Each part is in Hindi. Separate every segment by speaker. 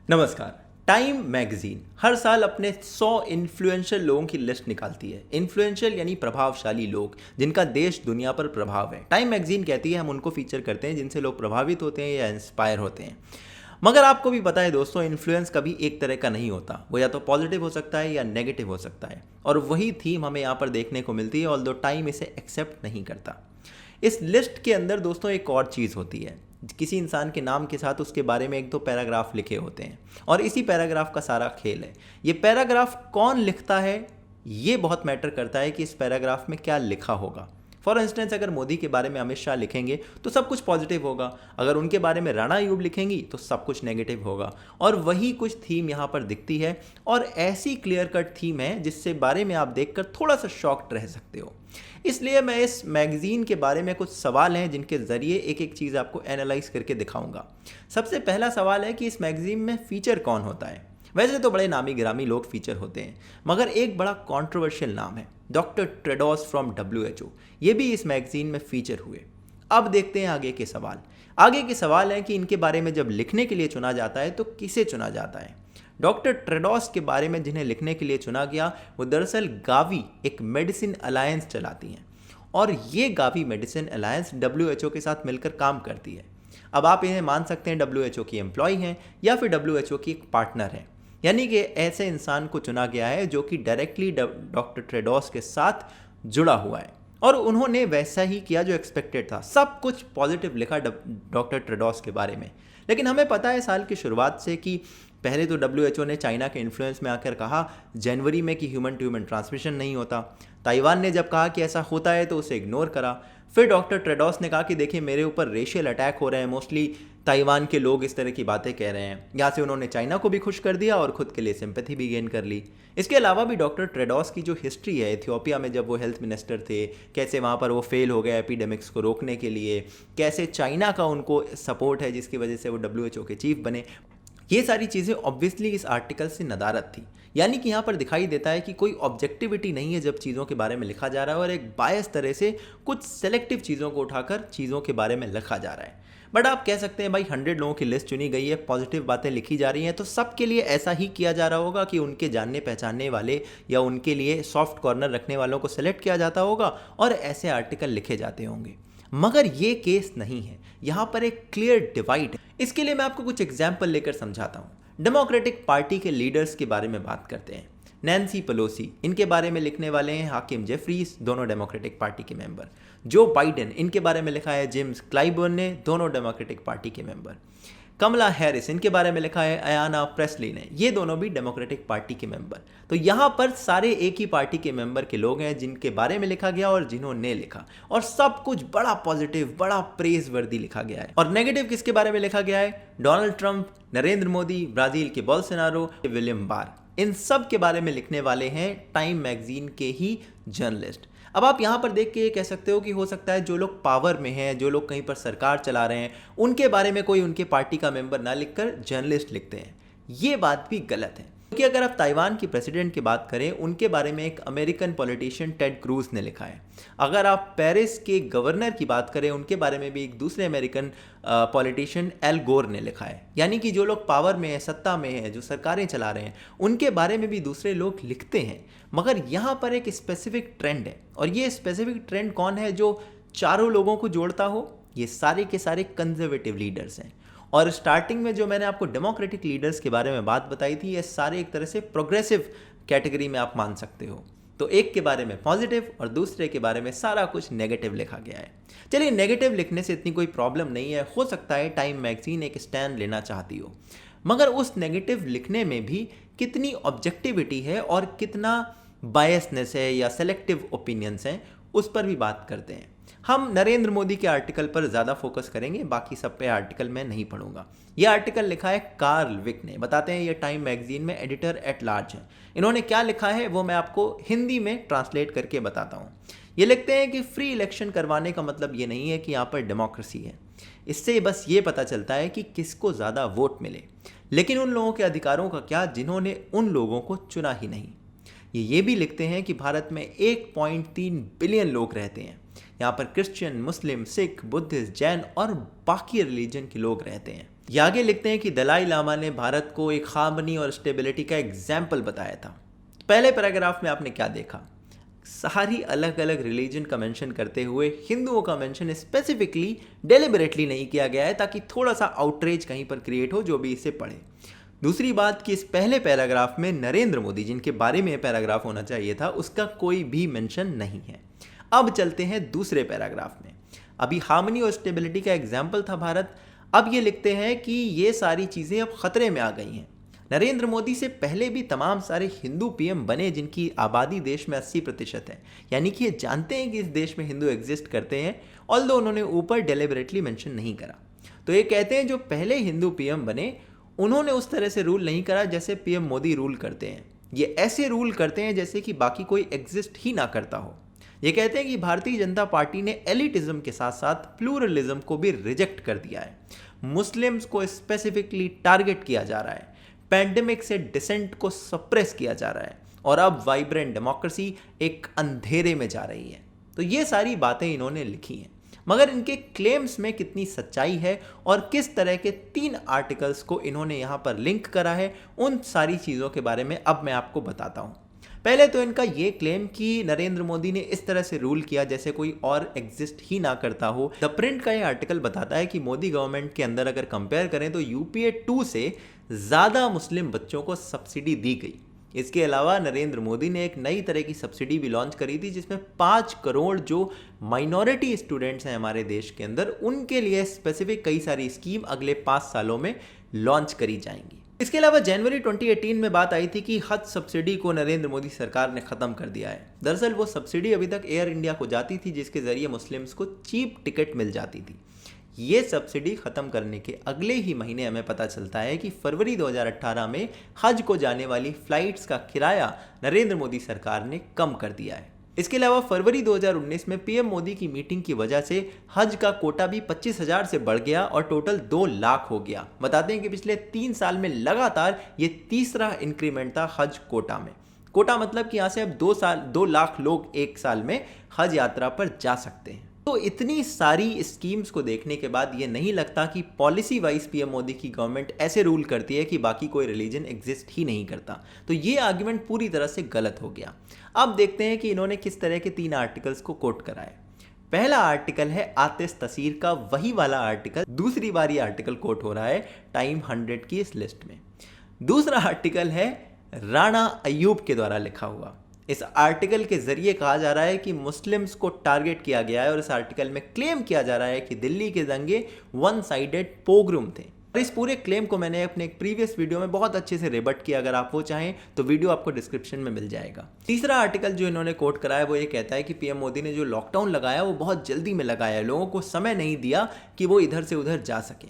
Speaker 1: नमस्कार। टाइम मैगजीन हर साल अपने 100 इन्फ्लुएंशियल लोगों की लिस्ट निकालती है। इन्फ्लुएंशियल यानी प्रभावशाली लोग जिनका देश दुनिया पर प्रभाव है। टाइम मैगजीन कहती है हम उनको फीचर करते हैं जिनसे लोग प्रभावित होते हैं या इंस्पायर होते हैं। मगर आपको भी पता है दोस्तों, इन्फ्लुएंस कभी एक तरह का नहीं होता। वो या तो पॉजिटिव हो सकता है या नेगेटिव हो सकता है, और वही थीम हमें यहाँ पर देखने को मिलती है, ऑल्दो टाइम इसे एक्सेप्ट नहीं करता। इस लिस्ट के अंदर दोस्तों एक और चीज़ होती है। किसी इंसान के नाम के साथ उसके बारे में एक दो पैराग्राफ लिखे होते हैं, और इसी पैराग्राफ का सारा खेल है। ये पैराग्राफ कौन लिखता है ये बहुत मैटर करता है कि इस पैराग्राफ में क्या लिखा होगा। फॉर इंस्टेंस, अगर मोदी के बारे में अमित शाह लिखेंगे तो सब कुछ पॉजिटिव होगा, अगर उनके बारे में राणा अयूब लिखेंगी तो सब कुछ नेगेटिव होगा। और वही कुछ थीम यहाँ पर दिखती है, और ऐसी क्लियर कट थीम है जिससे बारे में आप देखकर थोड़ा सा शॉक्ड रह सकते हो। इसलिए मैं इस मैगजीन के बारे में कुछ सवाल हैं जिनके ज़रिए एक एक चीज़ आपको एनालाइज करके दिखाऊंगा। सबसे पहला सवाल है कि इस मैगजीन में फ़ीचर कौन होता है। वैसे तो बड़े नामी गिरामी लोग फीचर होते हैं, मगर एक बड़ा कंट्रोवर्शियल नाम है, डॉक्टर टेड्रोस फ्रॉम WHO। ये भी इस मैगजीन में फीचर हुए। अब देखते हैं आगे के सवाल। आगे के सवाल हैं कि इनके बारे में जब लिखने के लिए चुना जाता है तो किसे चुना जाता है। डॉक्टर टेड्रोस के बारे में जिन्हें लिखने के लिए चुना गया वो दरअसल गावी, एक मेडिसिन अलायंस चलाती हैं, और ये गावी मेडिसिन अलायंस WHO के साथ मिलकर काम करती है। अब आप इन्हें मान सकते हैं WHO की एम्प्लॉय हैं या फिर WHO की एक पार्टनर हैं। यानी कि ऐसे इंसान को चुना गया है जो कि डायरेक्टली डॉक्टर टेड्रोस के साथ जुड़ा हुआ है, और उन्होंने वैसा ही किया जो एक्सपेक्टेड था। सब कुछ पॉजिटिव लिखा डॉक्टर टेड्रोस के बारे में। लेकिन हमें पता है साल की शुरुआत से कि पहले तो WHO ने चाइना के इन्फ्लुएंस में आकर कहा जनवरी में कि ह्यूमन टू ह्यूमन ट्रांसमिशन नहीं होता। ताइवान ने जब कहा कि ऐसा होता है तो उसे इग्नोर करा। फिर डॉक्टर टेड्रोस ने कहा कि देखिए मेरे ऊपर रेशियल अटैक हो रहे हैं, मोस्टली ताइवान के लोग इस तरह की बातें कह रहे हैं। यहाँ से उन्होंने चाइना को भी खुश कर दिया और खुद के लिए सिंपैथी भी गेन कर ली। इसके अलावा भी डॉक्टर टेड्रोस की जो हिस्ट्री है, इथियोपिया में जब वो हेल्थ मिनिस्टर थे, कैसे वहाँ पर वो फेल हो गए एपिडेमिक्स को रोकने के लिए, कैसे चाइना का उनको सपोर्ट है जिसकी वजह से वो WHO के चीफ बने, ये सारी चीज़ें ऑब्वियसली इस आर्टिकल से नदारत थी। यानी कि यहाँ पर दिखाई देता है कि कोई ऑब्जेक्टिविटी नहीं है जब चीज़ों के बारे में लिखा जा रहा है, और एक बायस तरह से कुछ सेलेक्टिव चीज़ों को उठाकर चीज़ों के बारे में लिखा जा रहा है। बट आप कह सकते हैं भाई 100 लोगों की लिस्ट चुनी गई है, पॉजिटिव बातें लिखी जा रही हैं, तो सबके लिए ऐसा ही किया जा रहा होगा कि उनके जानने पहचानने वाले या उनके लिए सॉफ्ट कॉर्नर रखने वालों को सेलेक्ट किया जाता होगा और ऐसे आर्टिकल लिखे जाते होंगे। मगर ये केस नहीं है, यहाँ पर एक क्लियर डिवाइड है। इसके लिए मैं आपको कुछ एग्जाम्पल लेकर समझाता हूँ। डेमोक्रेटिक पार्टी के लीडर्स के बारे में बात करते हैं। नैन्सी पेलोसी, इनके बारे में लिखने वाले हैं हाकिम जेफरीज, दोनों डेमोक्रेटिक पार्टी के मेंबर। जो बाइडेन, इनके बारे में लिखा है जेम्स क्लाइबर्न ने, दोनों डेमोक्रेटिक पार्टी के मेंबर। कमला हैरिस, इनके बारे में लिखा है अयाना प्रेस्ली ने, ये दोनों भी डेमोक्रेटिक पार्टी के मेंबर। तो यहाँ पर सारे एक ही पार्टी के मेंबर के लोग हैं जिनके बारे में लिखा गया और जिन्होंने लिखा, और सब कुछ बड़ा पॉजिटिव, बड़ा प्रेज वर्दी लिखा गया है। और नेगेटिव किसके बारे में लिखा गया है? Donald Trump, Narendra Modi, Brazil के बोल्सोनारो, विलियम बार, इन सब के बारे में लिखने वाले हैं टाइम मैगजीन के ही जर्नलिस्ट। अब आप यहाँ पर देख के ये कह सकते हो कि हो सकता है जो लोग पावर में हैं, जो लोग कहीं पर सरकार चला रहे हैं, उनके बारे में कोई उनके पार्टी का मेंबर ना लिखकर जर्नलिस्ट लिखते हैं। ये बात भी गलत है, क्योंकि अगर आप ताइवान की प्रेसिडेंट की बात करें, उनके बारे में एक अमेरिकन पॉलिटिशियन टेड क्रूज ने लिखा है। अगर आप पेरिस के गवर्नर की बात करें, उनके बारे में भी एक दूसरे अमेरिकन पॉलिटिशियन एल गोर ने लिखा है। यानी कि जो लोग पावर में है, सत्ता में है, जो सरकारें चला रहे हैं, उनके बारे में भी दूसरे लोग लिखते हैं। मगर यहाँ पर एक स्पेसिफिक ट्रेंड है, और ये स्पेसिफिक ट्रेंड कौन है जो चारों लोगों को जोड़ता हो? ये सारे के सारे कंजर्वेटिव लीडर्स हैं। और स्टार्टिंग में जो मैंने आपको डेमोक्रेटिक लीडर्स के बारे में बात बताई थी, ये सारे एक तरह से प्रोग्रेसिव कैटेगरी में आप मान सकते हो। तो एक के बारे में पॉजिटिव और दूसरे के बारे में सारा कुछ नेगेटिव लिखा गया है। चलिए, नेगेटिव लिखने से इतनी कोई प्रॉब्लम नहीं है, हो सकता है टाइम मैगजीन एक स्टैंड लेना चाहती हो, मगर उस नेगेटिव लिखने में भी कितनी ऑब्जेक्टिविटी है और कितना बायसनेस है या सेलेक्टिव ओपिनियंस हैं, उस पर भी बात करते हैं। हम नरेंद्र मोदी के आर्टिकल पर ज़्यादा फोकस करेंगे, बाकी सब पे आर्टिकल मैं नहीं पढ़ूंगा। ये आर्टिकल लिखा है कार्ल विक ने। बताते हैं ये टाइम मैगजीन में एडिटर एट लार्ज है। इन्होंने क्या लिखा है वो मैं आपको हिंदी में ट्रांसलेट करके बताता हूँ। ये लिखते हैं कि फ्री इलेक्शन करवाने का मतलब ये नहीं है कि यहाँ पर डेमोक्रेसी है। इससे बस ये पता चलता है कि किसको ज़्यादा वोट मिले, लेकिन उन लोगों के अधिकारों का क्या जिन्होंने उन लोगों को चुना ही नहीं। ये भी लिखते हैं कि भारत में 1.3 बिलियन लोग रहते हैं। यहाँ पर क्रिश्चियन, मुस्लिम, सिख, बुद्धिस्ट, जैन और बाकी रिलीजन के लोग रहते हैं। ये आगे लिखते हैं कि दलाई लामा ने भारत को एक हार्मनी और स्टेबिलिटी का एग्जाम्पल बताया था। पहले पैराग्राफ में आपने क्या देखा, सारी अलग अलग रिलीजन का मेंशन करते हुए हिंदुओं का मेंशन स्पेसिफिकली डेलिबरेटली नहीं किया गया है ताकि थोड़ा सा आउटरीच कहीं पर क्रिएट हो जो भी इसे पढ़े। दूसरी बात कि इस पहले पैराग्राफ में नरेंद्र मोदी जिनके बारे में पैराग्राफ होना चाहिए था उसका कोई भी मेंशन नहीं है। अब चलते हैं दूसरे पैराग्राफ में। अभी हार्मनी और स्टेबिलिटी का एग्जाम्पल था भारत, अब ये लिखते हैं कि ये सारी चीज़ें अब खतरे में आ गई हैं। नरेंद्र मोदी से पहले भी तमाम सारे हिंदू पीएम बने जिनकी आबादी देश में 80% है, यानी कि ये जानते हैं कि इस देश में हिंदू एग्जिस्ट करते हैं, ऑल्दो उन्होंने ऊपर डेलिबरेटली मेंशन नहीं करा। तो ये कहते हैं जो पहले हिंदू पीएम बने उन्होंने उस तरह से रूल नहीं करा जैसे पीएम मोदी रूल करते हैं। ये ऐसे रूल करते हैं जैसे कि बाकी कोई एग्जिस्ट ही ना करता हो। ये कहते हैं कि भारतीय जनता पार्टी ने एलिटिज्म के साथ साथ प्लूरलिज्म को भी रिजेक्ट कर दिया है। मुस्लिम्स को स्पेसिफिकली टारगेट किया जा रहा है, पैंडेमिक से डिसेंट को सप्रेस किया जा रहा है और अब वाइब्रेंट डेमोक्रेसी एक अंधेरे में जा रही है। तो ये सारी बातें इन्होंने लिखी हैं, मगर इनके क्लेम्स में कितनी सच्चाई है और किस तरह के 3 आर्टिकल्स को इन्होंने यहाँ पर लिंक करा है, उन सारी चीज़ों के बारे में अब मैं आपको बताता हूँ। पहले तो इनका ये क्लेम कि नरेंद्र मोदी ने इस तरह से रूल किया जैसे कोई और एग्जिस्ट ही ना करता हो। द प्रिंट का ये आर्टिकल बताता है कि मोदी गवर्नमेंट के अंदर अगर कंपेयर करें तो यूपीए 2 से ज़्यादा मुस्लिम बच्चों को सब्सिडी दी गई। इसके अलावा नरेंद्र मोदी ने एक नई तरह की सब्सिडी भी लॉन्च करी थी जिसमें 5 करोड़ जो माइनॉरिटी स्टूडेंट्स हैं हमारे देश के अंदर उनके लिए स्पेसिफिक कई सारी स्कीम अगले 5 सालों में लॉन्च करी जाएंगी। इसके अलावा जनवरी 2018 में बात आई थी कि हज सब्सिडी को नरेंद्र मोदी सरकार ने ख़त्म कर दिया है। दरअसल वो सब्सिडी अभी तक एयर इंडिया को जाती थी जिसके ज़रिए मुस्लिम्स को चीप टिकट मिल जाती थी। ये सब्सिडी ख़त्म करने के अगले ही महीने हमें पता चलता है कि फरवरी 2018 में हज को जाने वाली फ़्लाइट्स का किराया नरेंद्र मोदी सरकार ने कम कर दिया है। इसके अलावा फरवरी 2019 में पीएम मोदी की मीटिंग की वजह से हज का कोटा भी 25,000 से बढ़ गया और टोटल 2 लाख हो गया। बताते हैं कि पिछले 3 साल में लगातार ये तीसरा इंक्रीमेंट था हज कोटा में। कोटा मतलब कि यहाँ से अब 2 लाख लोग एक साल में हज यात्रा पर जा सकते हैं। तो इतनी सारी स्कीम्स को देखने के बाद ये नहीं लगता कि पॉलिसी वाइज पीएम मोदी की गवर्नमेंट ऐसे रूल करती है कि बाकी कोई रिलीजन एग्जिस्ट ही नहीं करता। तो ये आर्ग्यूमेंट पूरी तरह से गलत हो गया। अब देखते हैं कि इन्होंने किस तरह के 3 आर्टिकल्स को कोट करा है। पहला आर्टिकल है आतिश तसीर का, वही वाला आर्टिकल दूसरी बार ये आर्टिकल कोट हो रहा है टाइम 100 की इस लिस्ट में। दूसरा आर्टिकल है राणा अयूब के द्वारा लिखा हुआ। इस आर्टिकल के जरिए कहा जा रहा है कि मुस्लिम्स को टारगेट किया गया है और इस आर्टिकल में क्लेम किया जा रहा है कि दिल्ली के दंगे वन साइडेड पोग्राम थे। और इस पूरे क्लेम को मैंने अपने एक प्रीवियस वीडियो में बहुत अच्छे से रिबट किया, अगर आप वो चाहें तो वीडियो आपको डिस्क्रिप्शन में मिल जाएगा। तीसरा आर्टिकल जो इन्होंने कोट करा है वो ये कहता है कि पीएम मोदी ने जो लॉकडाउन लगाया वो बहुत जल्दी में लगाया है, लोगों को समय नहीं दिया कि वो इधर से उधर जा सकें।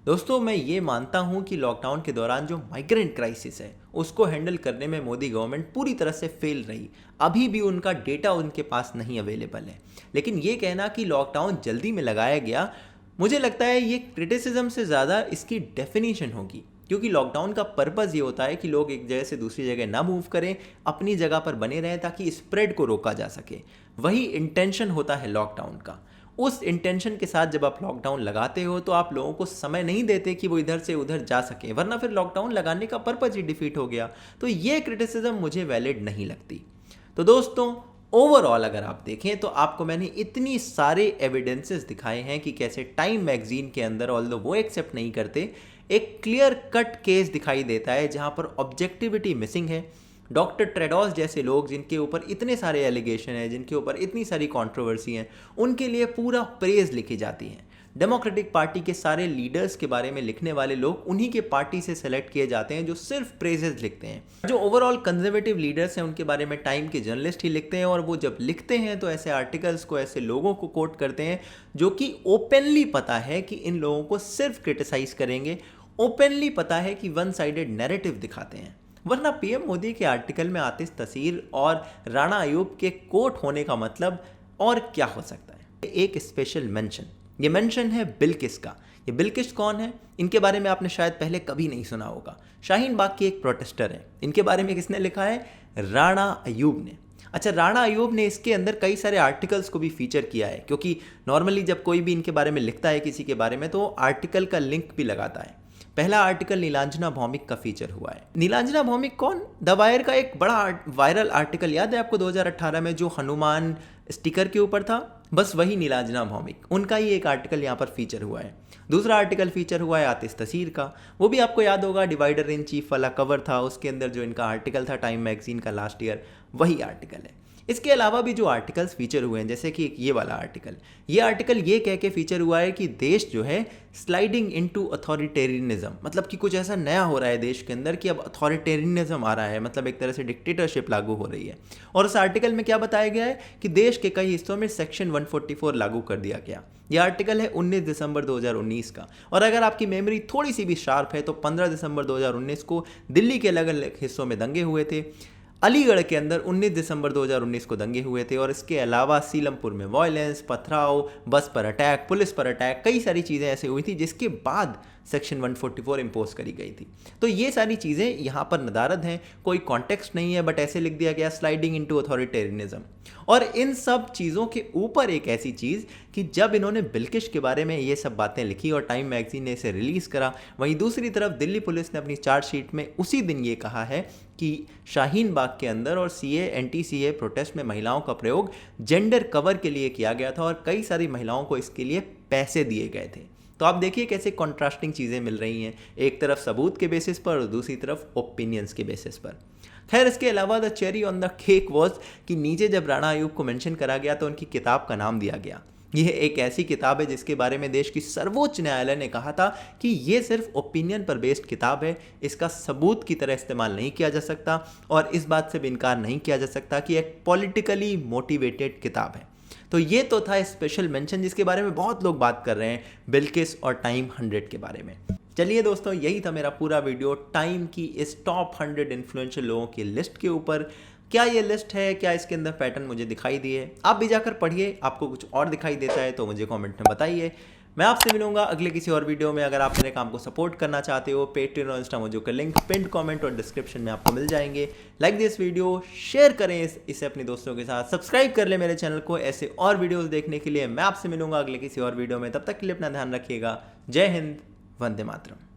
Speaker 1: दोस्तों मैं ये मानता हूँ कि लॉकडाउन के दौरान जो माइग्रेंट क्राइसिस है उसको हैंडल करने में मोदी गवर्नमेंट पूरी तरह से फेल रही। अभी भी उनका डेटा उनके पास नहीं अवेलेबल है। लेकिन ये कहना कि लॉकडाउन जल्दी में लगाया गया, मुझे लगता है ये क्रिटिसिज्म से ज़्यादा इसकी डेफिनेशन होगी, क्योंकि लॉकडाउन का पर्पज़ ये होता है कि लोग एक जगह से दूसरी जगह ना मूव करें, अपनी जगह पर बने रहें ताकि स्प्रेड को रोका जा सके। वही इंटेंशन होता है लॉकडाउन का। उस इंटेंशन के साथ जब आप लॉकडाउन लगाते हो तो आप लोगों को समय नहीं देते कि वो इधर से उधर जा सके, वरना फिर लॉकडाउन लगाने का पर्पज़ ही डिफीट हो गया। तो ये क्रिटिसिज्म मुझे वैलिड नहीं लगती। तो दोस्तों ओवरऑल अगर आप देखें तो आपको मैंने इतनी सारे एविडेंसेस दिखाए हैं कि कैसे टाइम मैगजीन के अंदर, ऑल्दो वो एक्सेप्ट नहीं करते, एक क्लियर कट केस दिखाई देता है जहां पर ऑब्जेक्टिविटी मिसिंग है। डॉक्टर ट्रेडॉस जैसे लोग जिनके ऊपर इतने सारे एलिगेशन हैं, जिनके ऊपर इतनी सारी कंट्रोवर्सी हैं, उनके लिए पूरा प्रेज लिखी जाती है। डेमोक्रेटिक पार्टी के सारे लीडर्स के बारे में लिखने वाले लोग उन्हीं के पार्टी से सेलेक्ट किए जाते हैं जो सिर्फ प्रेजेस लिखते हैं। जो ओवरऑल कंजर्वेटिव लीडर्स हैं उनके बारे में टाइम के जर्नलिस्ट ही लिखते हैं, और वो जब लिखते हैं तो ऐसे आर्टिकल्स को ऐसे लोगों को कोट करते हैं जो कि ओपनली पता है कि इन लोगों को सिर्फ क्रिटिसाइज करेंगे, ओपनली पता है कि वन साइडेड नैरेटिव दिखाते हैं। वरना पीएम मोदी के आर्टिकल में आतिश तसीर और राणा अयूब के कोट होने का मतलब और क्या हो सकता है। एक स्पेशल मेंशन, ये मेंशन है बिल्किस का। ये बिल्किस कौन है? इनके बारे में आपने शायद पहले कभी नहीं सुना होगा। शाहीन बाग की एक प्रोटेस्टर है। इनके बारे में किसने लिखा है? राणा अयूब ने। अच्छा, राणा अयूब ने इसके अंदर कई सारे आर्टिकल्स को भी फीचर किया है, क्योंकि नॉर्मली जब कोई भी इनके बारे में लिखता है किसी के बारे में तो आर्टिकल का लिंक भी लगाता है। पहला आर्टिकल नीलांजना भौमिक का फीचर हुआ है। नीलांजना भौमिक कौन? द वायर का एक बड़ा वायरल आर्टिकल याद है आपको 2018 में जो हनुमान स्टिकर के ऊपर था, बस वही नीलांजना भौमिक, उनका ही एक आर्टिकल यहाँ पर फीचर हुआ है। दूसरा आर्टिकल फीचर हुआ है आतिश तसीर का, वो भी आपको याद होगा, डिवाइडर इन चीफ वाला कवर था, उसके अंदर जो इनका आर्टिकल था टाइम मैगजीन का लास्ट ईयर, वही आर्टिकल है। इसके अलावा भी जो आर्टिकल्स फीचर हुए हैं, जैसे कि एक ये वाला आर्टिकल, ये आर्टिकल ये कह के फीचर हुआ है कि देश जो है स्लाइडिंग इनटू अथॉरिटेरियनिज्म, मतलब कि कुछ ऐसा नया हो रहा है देश के अंदर कि अब अथॉरिटेरियनिज्म आ रहा है, मतलब एक तरह से डिक्टेटरशिप लागू हो रही है। और उस आर्टिकल में क्या बताया गया है कि देश के कई हिस्सों में सेक्शन 144 लागू कर दिया गया। यह आर्टिकल है 19 दिसंबर 2019 का, और अगर आपकी मेमोरी थोड़ी सी भी शार्प है तो 15 दिसंबर 2019 को दिल्ली के अलग अलग हिस्सों में दंगे हुए थे। अलीगढ़ के अंदर 19 दिसंबर 2019 को दंगे हुए थे, और इसके अलावा सीलमपुर में वायलेंस, पथराव, बस पर अटैक, पुलिस पर अटैक, कई सारी चीज़ें ऐसे हुई थी जिसके बाद सेक्शन 144 इम्पोज करी गई थी। तो ये सारी चीज़ें यहाँ पर नदारद हैं, कोई कॉन्टेक्स्ट नहीं है, बट ऐसे लिख दिया गया स्लाइडिंग इनटू अथॉरिटेरियनिज्म। और इन सब चीज़ों के ऊपर एक ऐसी चीज़ कि जब इन्होंने बिल्किश के बारे में ये सब बातें लिखी और टाइम मैगजीन ने इसे रिलीज़ करा, वहीं दूसरी तरफ दिल्ली पुलिस ने अपनी चार्जशीट में उसी दिन ये कहा है कि शाहीन बाग के अंदर और सीए एंटी सीए प्रोटेस्ट में महिलाओं का प्रयोग जेंडर कवर के लिए किया गया था और कई सारी महिलाओं को इसके लिए पैसे दिए गए थे। तो आप देखिए कैसे कॉन्ट्रास्टिंग चीज़ें मिल रही हैं, एक तरफ सबूत के बेसिस पर और दूसरी तरफ ओपिनियंस के बेसिस पर। खैर, इसके अलावा the cherry on the cake was कि नीचे जब राणा अयूब को मेंशन करा गया तो उनकी किताब का नाम दिया गया। यह एक ऐसी किताब है जिसके बारे में देश की सर्वोच्च न्यायालय ने कहा था कि ये सिर्फ ओपिनियन पर बेस्ड किताब है, इसका सबूत की तरह इस्तेमाल नहीं किया जा सकता, और इस बात से भी इनकार नहीं किया जा सकता कि एक पॉलिटिकली मोटिवेटेड किताब है। तो ये तो था स्पेशल मेंशन जिसके बारे में बहुत लोग बात कर रहे हैं, बिल्किस और टाइम 100 के बारे में। चलिए दोस्तों, यही था मेरा पूरा वीडियो टाइम की इस टॉप 100 इन्फ्लुएंशियल लोगों की लिस्ट के ऊपर। क्या ये लिस्ट है, क्या इसके अंदर पैटर्न मुझे दिखाई दिए? आप भी जाकर पढ़िए, आपको कुछ और दिखाई देता है तो मुझे कमेंट में बताइए। मैं आपसे मिलूंगा अगले किसी और वीडियो में। अगर आप मेरे काम को सपोर्ट करना चाहते हो, पेट्रियन और इंस्टामोजो के लिंक पिन कमेंट और डिस्क्रिप्शन में आपको मिल जाएंगे। लाइक दिस वीडियो, शेयर करें इसे अपने दोस्तों के साथ, सब्सक्राइब कर ले मेरे चैनल को ऐसे और वीडियोस देखने के लिए। मैं आपसे मिलूंगा अगले किसी और वीडियो में, तब तक के लिए अपना ध्यान रखिएगा। जय हिंद, वंदे मातरम।